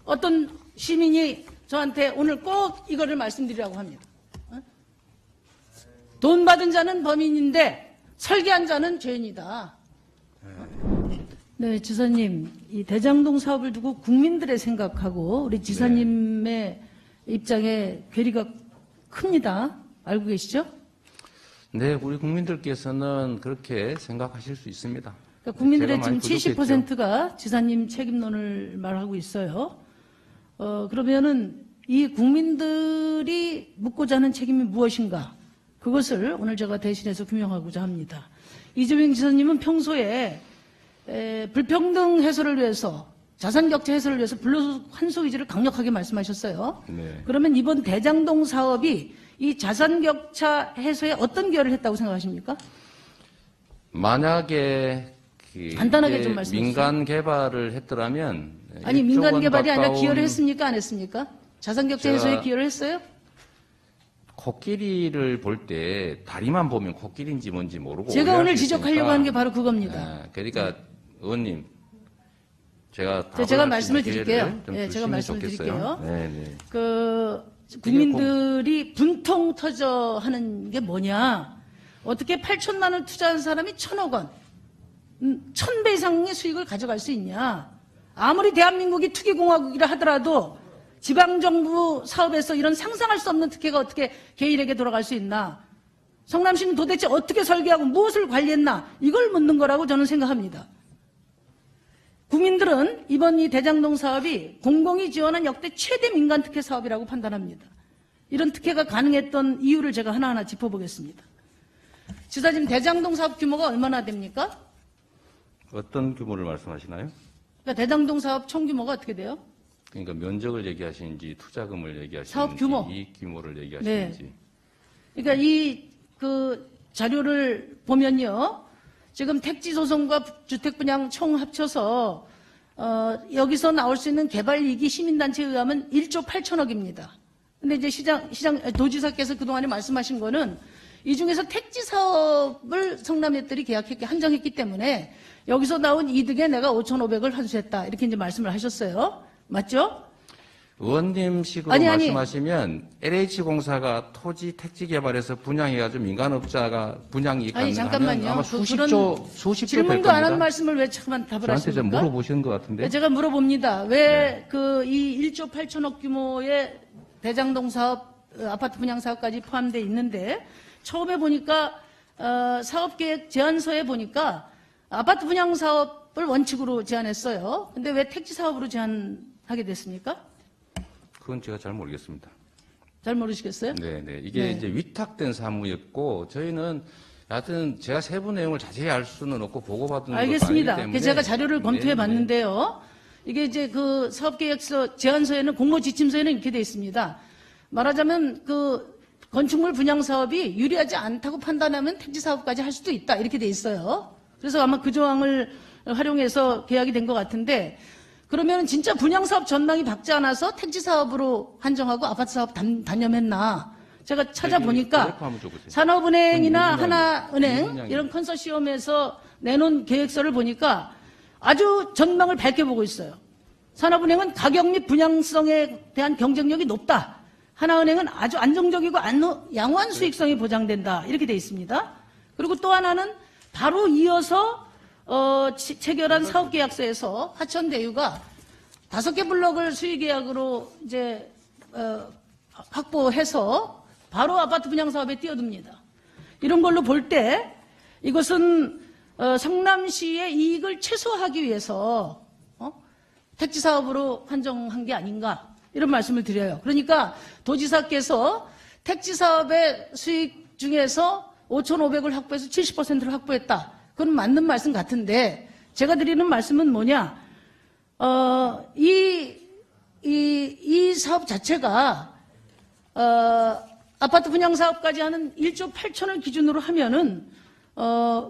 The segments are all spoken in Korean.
어떤 시민이 저한테 오늘 꼭 이거를 말씀드리라고 합니다. 돈 받은 자는 범인인데 설계한 자는 죄인이다. 네, 지사님, 이 대장동 사업을 두고 국민들의 생각하고 우리 지사님의 입장에 괴리가 큽니다. 알고 계시죠? 네, 우리 국민들께서는 그렇게 생각하실 수 있습니다. 그러니까 국민들의 제가 지금 많이 70%가 지사님 책임론을 말하고 있어요. 그러면은 이 국민들이 묻고자 하는 책임이 무엇인가? 그것을 오늘 제가 대신해서 규명하고자 합니다. 이재명 지사님은 평소에 불평등 해소를 위해서, 자산격차 해소를 위해서 불로소 환수 의지를 강력하게 말씀하셨어요. 네. 그러면 이번 대장동 사업이 이 자산격차 해소에 어떤 기여를 했다고 생각하십니까? 만약에 간단하게 좀 말씀해 주세요. 민간 개발을 했더라면 아니, 1조 민간 원 개발이 아니라 가까운 기여를 했습니까? 안 했습니까? 자산격차 해소에 기여를 했어요? 코끼리를 볼 때 다리만 보면 코끼리인지 뭔지 모르고 제가 오해할 오늘 수 있으니까. 지적하려고 하는 게 바로 그겁니다. 그러니까 의원님 제가 제가 답을 말씀을 할수 있는 드릴게요. 기회를 좀 네, 제가 주시면 말씀을 좋겠어요. 드릴게요. 네, 네. 국민들이 분통 터져 하는 게 뭐냐? 어떻게 8천만 원 투자한 사람이 1,000억 원, 1,000배 이상의 수익을 가져갈 수 있냐? 아무리 대한민국이 투기공화국이라 하더라도 지방정부 사업에서 이런 상상할 수 없는 특혜가 어떻게 개인에게 돌아갈 수 있나? 성남시는 도대체 어떻게 설계하고 무엇을 관리했나? 이걸 묻는 거라고 저는 생각합니다. 국민들은 이번 이 대장동 사업이 공공이 지원한 역대 최대 민간 특혜 사업이라고 판단합니다. 이런 특혜가 가능했던 이유를 제가 하나하나 짚어보겠습니다. 지사님, 대장동 사업 규모가 얼마나 됩니까? 어떤 규모를 말씀하시나요? 그러니까 대장동 사업 총 규모가 어떻게 돼요? 그러니까 면적을 얘기하시는지 투자금을 얘기하시는지 사업 규모. 이익 규모를 얘기하시는지. 그러니까 이 자료를 보면요. 지금 택지 소송과 주택 분양 총 합쳐서 여기서 나올 수 있는 개발 이익이 시민단체에 의하면 1조 8천억입니다. 근데 이제 도지사께서 그동안에 말씀하신 거는 이 중에서 택지 사업을 성남시들이 한정했기 때문에 여기서 나온 이득에 내가 5,500을 환수했다. 이렇게 이제 말씀을 하셨어요. 맞죠? 의원님식으로 아니. 말씀하시면 LH공사가 토지 택지 개발해서 분양해가지고 민간업자가 분양 이익 아니, 가능하면 잠깐만요. 아마 수십조 될 질문도 겁니다. 안 한 말씀을 왜 잠깐만 답을 저한테 좀 하십니까? 물어보시는 것 같은데. 제가 물어봅니다. 왜 이 1조 8천억 규모의 대장동 사업, 아파트 분양 사업까지 포함되어 있는데 처음에 보니까 사업계획 제안서에 보니까 아파트 분양 사업을 원칙으로 제안했어요. 근데 왜 택지 사업으로 제안하게 됐습니까? 그건 제가 잘 모르겠습니다. 잘 모르시겠어요? 네. 이게 네. 이제 위탁된 사무였고 저희는 하여튼 제가 세부 내용을 자세히 알 수는 없고 보고받은 것도 알겠습니다. 아니기 때문에. 제가 자료를 검토해 봤는데요. 이게 이제 그 사업계획서 제안서에는 공모지침서에는 이렇게 되어 있습니다. 말하자면 건축물 분양 사업이 유리하지 않다고 판단하면 택지 사업까지 할 수도 있다. 이렇게 되어 있어요. 그래서 아마 그 조항을 활용해서 계약이 된 것 같은데 그러면 진짜 분양 사업 전망이 밝지 않아서 택지 사업으로 한정하고 아파트 사업 단념했나? 제가 찾아보니까 산업은행이나 하나은행 이런 컨소시엄에서 내놓은 계획서를 보니까 아주 전망을 밝게 보고 있어요. 산업은행은 가격 및 분양성에 대한 경쟁력이 높다. 하나은행은 아주 안정적이고 양호한 수익성이 보장된다. 이렇게 돼 있습니다. 그리고 또 하나는 바로 이어서 체결한 사업계약서에서 하천대유가 5개 블록을 수의계약으로 이제 확보해서 바로 아파트 분양 사업에 뛰어듭니다. 이런 걸로 볼 때 이것은 성남시의 이익을 최소화하기 위해서 택지 사업으로 한정한 게 아닌가 이런 말씀을 드려요. 그러니까 도지사께서 택지 사업의 수익 중에서 5,500을 확보해서 70%를 확보했다. 그건 맞는 말씀 같은데 제가 드리는 말씀은 뭐냐? 이 사업 자체가 아파트 분양 사업까지 하는 1조 8천을 기준으로 하면은 그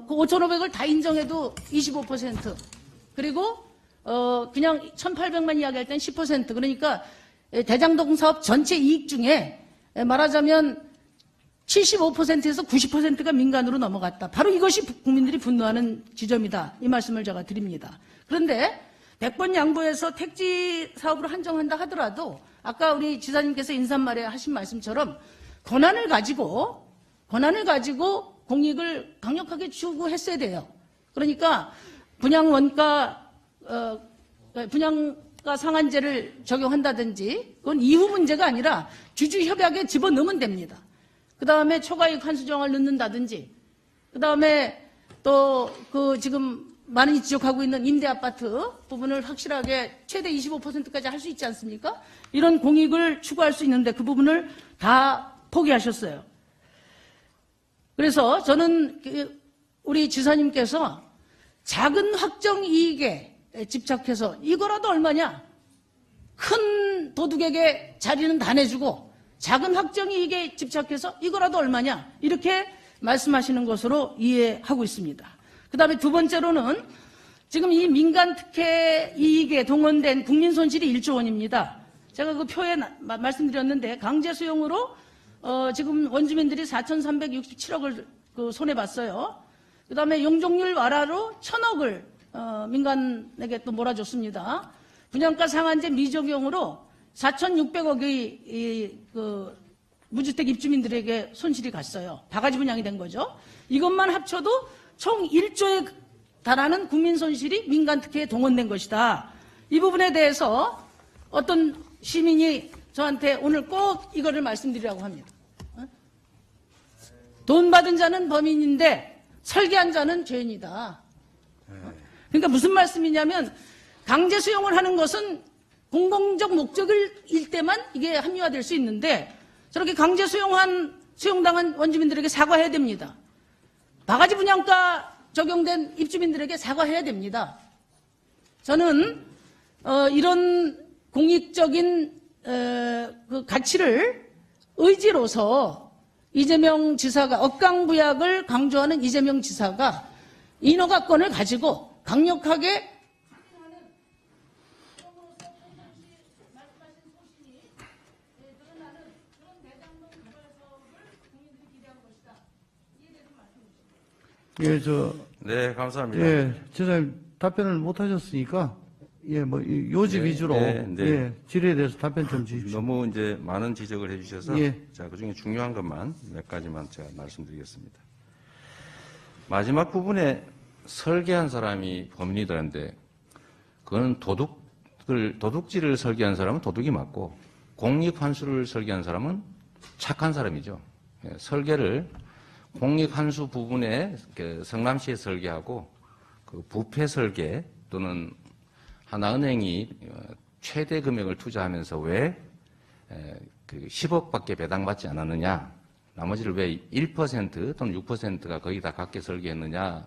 5,500을 다 인정해도 25% 그리고 그냥 1,800만 이야기할 땐 10% 그러니까 대장동 사업 전체 이익 중에 말하자면 75%에서 90%가 민간으로 넘어갔다. 바로 이것이 국민들이 분노하는 지점이다. 이 말씀을 제가 드립니다. 그런데 100번 양보해서 택지 사업으로 한정한다 하더라도 아까 우리 지사님께서 인사말에 하신 말씀처럼 권한을 가지고 공익을 강력하게 추구했어야 돼요. 그러니까 분양가 상한제를 적용한다든지 그건 이후 문제가 아니라 주주협약에 집어넣으면 됩니다. 그 다음에 초과이익 환수정을 넣는다든지 그 다음에 또 지금 많이 지적하고 있는 임대아파트 부분을 확실하게 최대 25%까지 할 수 있지 않습니까? 이런 공익을 추구할 수 있는데 그 부분을 다 포기하셨어요. 그래서 저는 우리 지사님께서 작은 확정 이익에 집착해서 이거라도 얼마냐? 큰 도둑에게 자리는 다 내주고 작은 확정 이익에 집착해서 이거라도 얼마냐? 이렇게 말씀하시는 것으로 이해하고 있습니다. 그 다음에 두 번째로는 지금 이 민간 특혜 이익에 동원된 국민 손실이 1조 원입니다. 제가 그 표에 말씀드렸는데 강제 수용으로 지금 원주민들이 4,367억을 손해봤어요. 그 다음에 용적률 완화로 1,000억을 민간에게 또 몰아줬습니다. 분양가 상한제 미적용으로 4,600억의 무주택 입주민들에게 손실이 갔어요. 바가지 분양이 된 거죠. 이것만 합쳐도 총 1조에 달하는 국민 손실이 민간 특혜에 동원된 것이다. 이 부분에 대해서 어떤 시민이 저한테 오늘 꼭 이거를 말씀드리라고 합니다. 돈 받은 자는 범인인데 설계한 자는 죄인이다. 그러니까 무슨 말씀이냐면 강제 수용을 하는 것은 공공적 목적일 때만 이게 합리화될 수 있는데 저렇게 강제 수용당한 원주민들에게 사과해야 됩니다. 바가지 분양가 적용된 입주민들에게 사과해야 됩니다. 저는 이런 공익적인 그 가치를 의지로서 이재명 지사가 억강부약을 강조하는 이재명 지사가 인허가권을 가지고 강력하게 예, 네, 감사합니다. 예, 지사님 답변을 못 하셨으니까, 예, 요지 위주로, 예, 질의에 대해서 답변 좀 주십시오. 너무 이제 많은 지적을 해주셔서 예. 자, 그중에 중요한 것만 몇 가지만 제가 말씀드리겠습니다. 마지막 부분에 설계한 사람이 범인이라는데 그거는 도둑질을 설계한 사람은 도둑이 맞고 공익환수를 설계한 사람은 착한 사람이죠. 예, 설계를 공익환수 부분에 성남시에 설계하고 그 부패 설계 또는 하나은행이 최대 금액을 투자하면서 왜 그 10억밖에 배당받지 않았느냐, 나머지를 왜 1% 또는 6%가 거의 다 갖게 설계했느냐,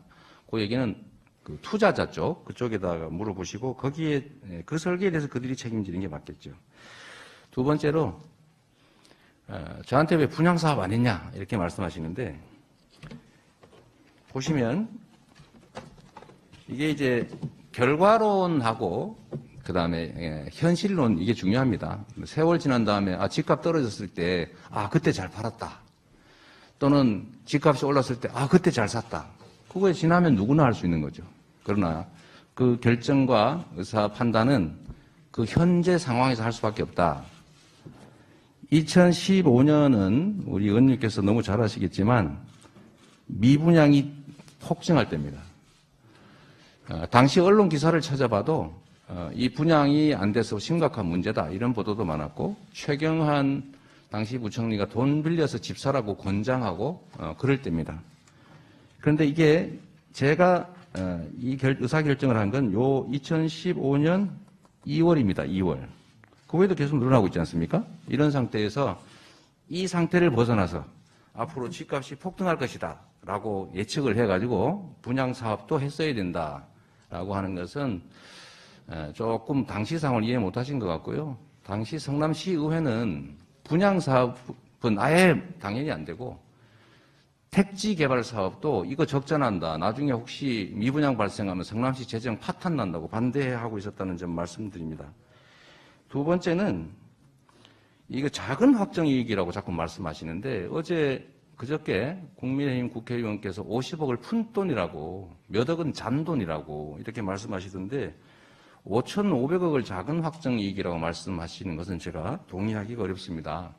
그 얘기는 그 투자자 그쪽에다가 물어보시고 거기에 그 설계에 대해서 그들이 책임지는 게 맞겠죠. 두 번째로 저한테 왜 분양사업 안 했냐 이렇게 말씀하시는데 보시면 이게 이제 결과론하고 그 다음에 현실론 이게 중요합니다. 세월 지난 다음에 집값 떨어졌을 때 그때 잘 팔았다. 또는 집값이 올랐을 때 그때 잘 샀다. 그거에 지나면 누구나 할 수 있는 거죠. 그러나 그 결정과 의사 판단은 그 현재 상황에서 할 수밖에 없다. 2015년은 우리 의원님께서 너무 잘 아시겠지만 미분양이 폭증할 때입니다. 당시 언론 기사를 찾아봐도 이 분양이 안 돼서 심각한 문제다 이런 보도도 많았고 최경환 당시 부총리가 돈 빌려서 집 사라고 권장하고 그럴 때입니다. 그런데 이게 제가 이 의사결정을 한 건 요 2015년 2월입니다. 2월. 그 외에도 계속 늘어나고 있지 않습니까? 이런 상태에서 이 상태를 벗어나서 앞으로 집값이 폭등할 것이다 라고 예측을 해가지고 분양사업도 했어야 된다라고 하는 것은 조금 당시 상황을 이해 못하신 것 같고요. 당시 성남시 의회는 분양사업은 아예 당연히 안 되고 택지 개발 사업도 이거 적자난다. 나중에 혹시 미분양 발생하면 성남시 재정 파탄 난다고 반대하고 있었다는 점 말씀드립니다. 두 번째는 이거 작은 확정이익이라고 자꾸 말씀하시는데 그저께 국민의힘 국회의원께서 50억을 푼 돈이라고 몇 억은 잔돈이라고 이렇게 말씀하시던데 5,500억을 작은 확정 이익이라고 말씀하시는 것은 제가 동의하기가 어렵습니다.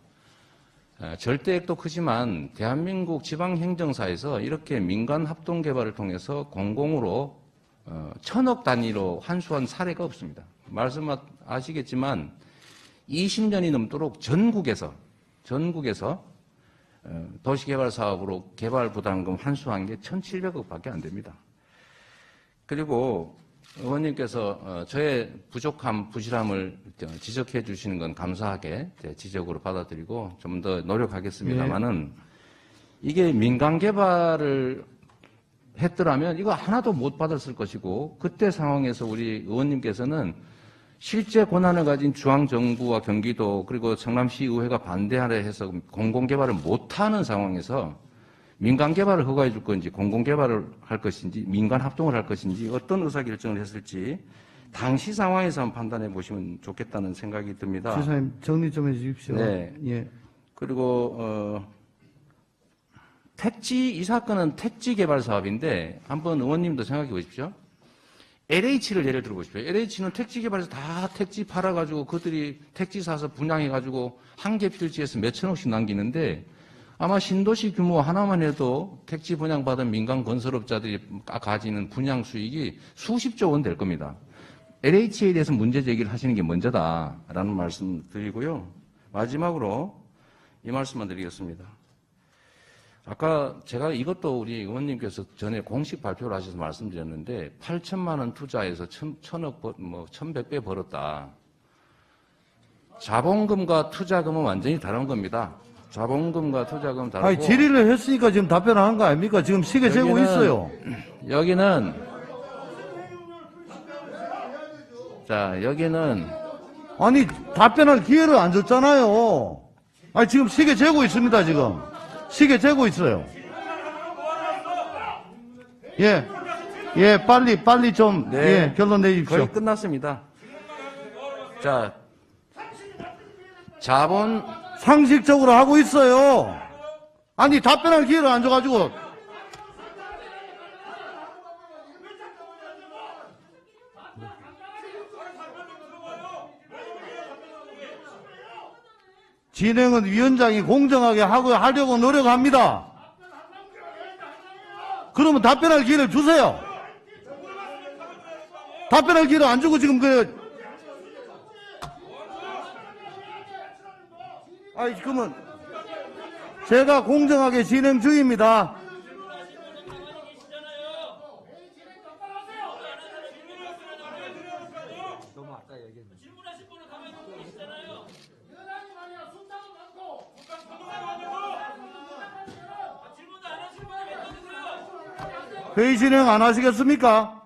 절대액도 크지만 대한민국 지방행정사에서 이렇게 민간 합동개발을 통해서 공공으로 1,000억 단위로 환수한 사례가 없습니다. 말씀하시겠지만 20년이 넘도록 전국에서 도시개발 사업으로 개발 부담금 환수한 게 1,700억밖에 안 됩니다. 그리고 의원님께서 저의 부족함, 부실함을 지적해 주시는 건 감사하게 지적으로 받아들이고 좀 더 노력하겠습니다만은 이게 민간 개발을 했더라면 이거 하나도 못 받았을 것이고 그때 상황에서 우리 의원님께서는 실제 권한을 가진 중앙정부와 경기도 그리고 성남시 의회가 반대하려 해서 공공개발을 못하는 상황에서 민간개발을 허가해 줄 건지 공공개발을 할 것인지 민간 합동을 할 것인지 어떤 의사결정을 했을지 당시 상황에서 한번 판단해 보시면 좋겠다는 생각이 듭니다. 지사님 정리 좀 해 주십시오. 네. 예. 그리고 이 사건은 택지 개발 사업인데 한번 의원님도 생각해 보십시오. LH를 예를 들어 보십시오. LH는 택지 개발에서 다 택지 팔아가지고 그들이 택지 사서 분양해가지고 한 개 필지에서 몇천억씩 남기는데 아마 신도시 규모 하나만 해도 택지 분양받은 민간 건설업자들이 가지는 분양 수익이 수십조 원 될 겁니다. LH에 대해서 문제 제기를 하시는 게 먼저다라는 말씀 드리고요. 마지막으로 이 말씀만 드리겠습니다. 아까 제가 이것도 우리 의원님께서 전에 공식 발표를 하셔서 말씀드렸는데 8천만 원 투자해서 1,100배 벌었다. 자본금과 투자금은 완전히 다른 겁니다. 자본금과 투자금 다르고. 아니, 질의를 했으니까 지금 답변하는 거 아닙니까? 지금 시계 재고 있어요. 여기는 아니, 답변할 기회를 안 줬잖아요. 아니, 지금 시계 재고 있습니다, 지금. 시계 재고 있어요. 예. 예, 빨리 좀, 네, 예, 결론 내주십시오. 거의 끝났습니다. 자, 자본 상식적으로 하고 있어요. 아니, 답변할 기회를 안 줘가지고. 진행은 위원장이 공정하게 하려고 노력합니다. 그러면 답변할 기회를 주세요. 답변할 기회를 안 주고 지금 그러면 제가 공정하게 진행 중입니다. 회의 진행 안 하시겠습니까?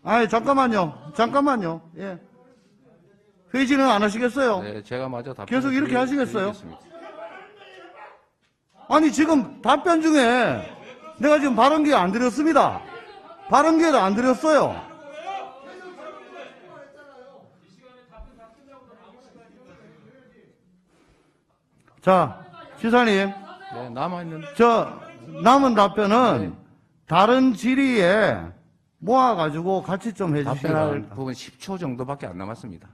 아니, 잠깐만요. 예. 회의 진행 안 하시겠어요? 네, 제가 마저 답변 계속 이렇게 하시겠어요? 드리겠습니다. 아니, 지금 답변 중에 내가 지금 발언 기회 안 드렸습니다. 발언 기회를 안 드렸어요. 자, 시사님. 네, 남아있는 남은 답변은 다른 질의에 모아가지고 같이 좀 해주시기 답변할 바랍니다. 부분 10초 정도밖에 안 남았습니다.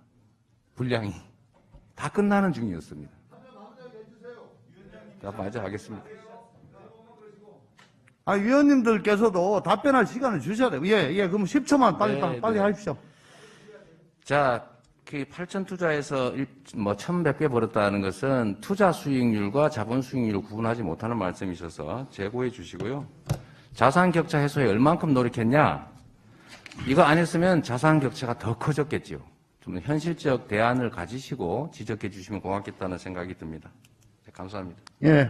분량이 다 끝나는 중이었습니다. 자, 마저 하겠습니다. 위원님들께서도 답변할 시간을 주셔야 돼요. 예, 그럼 10초만 빨리 하십시오. 자, 그 8천 투자에서 1,100배 벌었다는 것은 투자 수익률과 자본 수익률을 구분하지 못하는 말씀이셔서 재고해 주시고요. 자산 격차 해소에 얼만큼 노력했냐? 이거 안 했으면 자산 격차가 더 커졌겠지요. 좀 현실적 대안을 가지시고 지적해 주시면 고맙겠다는 생각이 듭니다. 네, 감사합니다. 예.